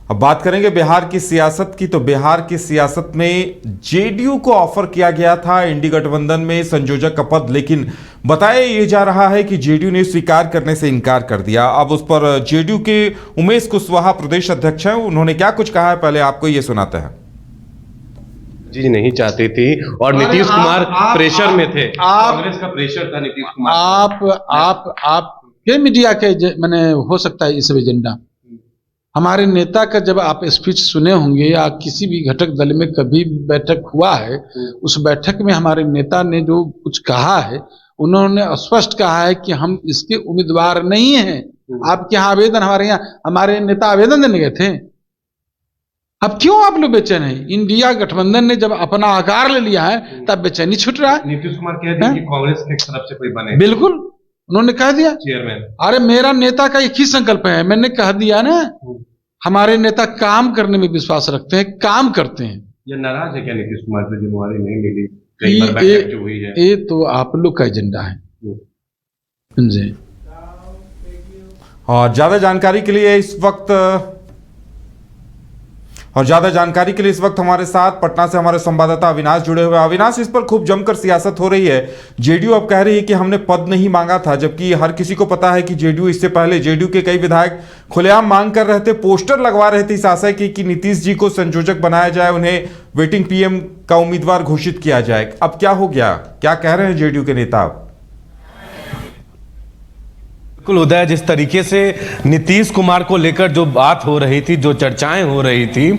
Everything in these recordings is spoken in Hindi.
अब बात करेंगे बिहार की सियासत की। तो बिहार की सियासत में जेडीयू को ऑफर किया गया था इंडी गठबंधन में संयोजक का पद, लेकिन बताया ये जा रहा है कि जेडीयू ने स्वीकार करने से इनकार कर दिया। अब उस पर जेडीयू के उमेश कुशवाहा प्रदेश अध्यक्ष हैं, उन्होंने क्या कुछ कहा है पहले आपको ये सुनाते हैं। जी नहीं चाहती थी और नीतीश कुमार प्रेशर में थे, कांग्रेस का प्रेशर था नीतीश कुमार। आप के मीडिया के मैंने हो सकता है इस एजेंडा। हमारे नेता का जब आप स्पीच सुने होंगे या किसी भी घटक दल में कभी बैठक हुआ है, उस बैठक में हमारे नेता ने जो कुछ कहा है, उन्होंने स्पष्ट कहा है कि हम इसके उम्मीदवार नहीं हैं। आपके यहाँ आवेदन, हमारे नेता आवेदन देने गए थे। अब क्यों आप लोग बेचैन हैं? इंडिया गठबंधन ने जब अपना आकार ले लिया है तब बेचैनी छूट रहा है। नीतीश कुमार कह दिया कि कांग्रेस की तरफ से कोई बने, बिल्कुल उन्होंने कह दिया चेयरमैन। अरे मेरा नेता का एक ही संकल्प है, मैंने कह दिया ना, हमारे नेता काम करने में विश्वास रखते हैं, काम करते हैं। ये नाराज है क्या नीतीश कुमार से जिम्मेवारी नहीं मिली? कई बार बैठक जो हुई है, ये तो आप लोग का एजेंडा है। जी। और ज्यादा जानकारी के लिए इस वक्त हमारे साथ पटना से हमारे संवाददाता अविनाश जुड़े हुए हैं। अविनाश, इस पर खूब जमकर सियासत हो रही है। जेडीयू अब कह रही है कि हमने पद नहीं मांगा था, जबकि हर किसी को पता है कि जेडीयू इससे पहले जेडीयू के कई विधायक खुलेआम मांग कर रहे थे, पोस्टर लगवा रहे थे इस आशय की नीतीश जी को संयोजक बनाया जाए, उन्हें वेटिंग पीएम का उम्मीदवार घोषित किया जाए। अब क्या हो गया, क्या कह रहे हैं जेडीयू के नेता? बिल्कुल उदय, जिस तरीके से नीतीश कुमार को लेकर जो बात हो रही थी, जो चर्चाएं हो रही थी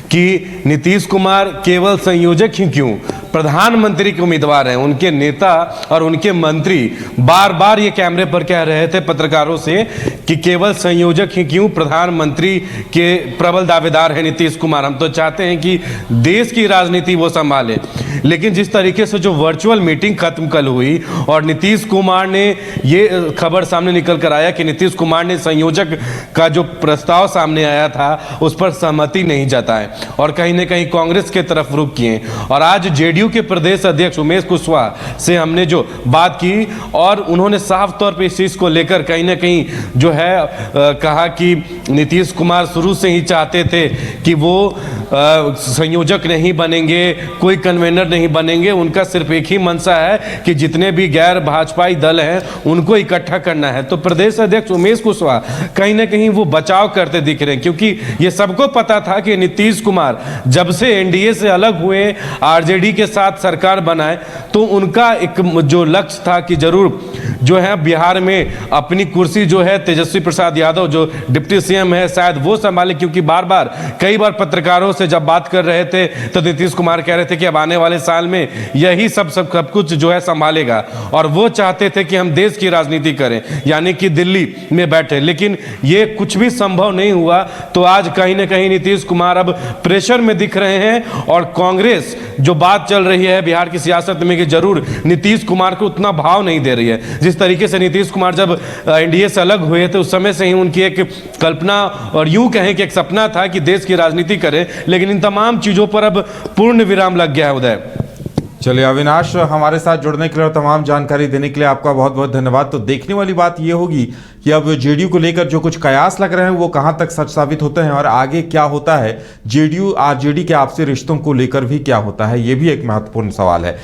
कि नीतीश कुमार केवल संयोजक ही क्यों, प्रधानमंत्री के उम्मीदवार हैं, उनके नेता और उनके मंत्री बार बार ये कैमरे पर कह रहे थे पत्रकारों से कि केवल संयोजक ही क्यों, प्रधानमंत्री के प्रबल दावेदार हैं नीतीश कुमार, हम तो चाहते हैं कि देश की राजनीति वो संभाले। लेकिन जिस तरीके से जो वर्चुअल मीटिंग खत्म कल हुई और नीतीश कुमार ने ये खबर सामने निकल कर आया कि नीतीश कुमार ने संयोजक का जो प्रस्ताव सामने आया था उस पर सहमति नहीं जताए और कहीं ना कहीं कांग्रेस के तरफ रुख किए। और आज जेडीयू के प्रदेश अध्यक्ष उमेश कुशवाहा से हमने जो बात की और उन्होंने साफ तौर पे इस चीज को लेकर कहीं ना कहीं जो है कहा कि नीतीश कुमार शुरू से ही चाहते थे कि वो संयोजक नहीं बनेंगे, कोई कन्वेनर नहीं बनेंगे, उनका सिर्फ एक ही मंशा है कि जितने भी गैर भाजपाई दल हैं उनको इकट्ठा करना है। तो प्रदेश अध्यक्ष उमेश कुशवाहा कहीं ना कहीं वो बचाव करते दिख रहे हैं, क्योंकि ये सबको पता था कि नीतीश कुमार जब से एनडीए से अलग हुए, आरजेडी के साथ सरकार बनाए, तो उनका एक जो लक्ष्य था कि जरूर जो है बिहार में अपनी कुर्सी जो है तेजस्वी प्रसाद यादव जो डिप्टी सीएम है शायद वो संभाले, क्योंकि कई बार पत्रकारों से जब बात कर रहे थे तो नीतीश कुमार कह रहे थे कि अब आने वाले साल में यही सब कुछ जो है संभालेगा और वो चाहते थे कि हम देश की राजनीति करें, यानी कि दिल्ली में बैठे। लेकिन ये कुछ भी संभव नहीं हुआ। तो आज कहीं ना कहीं नीतीश कुमार अब प्रेशर में दिख रहे हैं और कांग्रेस जो बात चल रही है बिहार की सियासत में कि जरूर नीतीश कुमार को उतना भाव नहीं दे रही है। जिस तरीके से नीतीश कुमार जब एनडीए से अलग हुए थे उस समय से ही उनकी एक कल्पना और यूं कहें कि एक सपना था कि देश की राजनीति करें, लेकिन इन तमाम चीजों पर अब पूर्ण विराम लग गया है। उदय, चलिए अविनाश, हमारे साथ जुड़ने के लिए और तमाम जानकारी देने के लिए आपका बहुत बहुत धन्यवाद। तो देखने वाली बात ये होगी कि अब जेडीयू को लेकर जो कुछ कयास लग रहे हैं वो कहां तक सच साबित होते हैं और आगे क्या होता है, जेडीयू आरजेडी के आपसी रिश्तों को लेकर भी क्या होता है, ये भी एक महत्वपूर्ण सवाल है।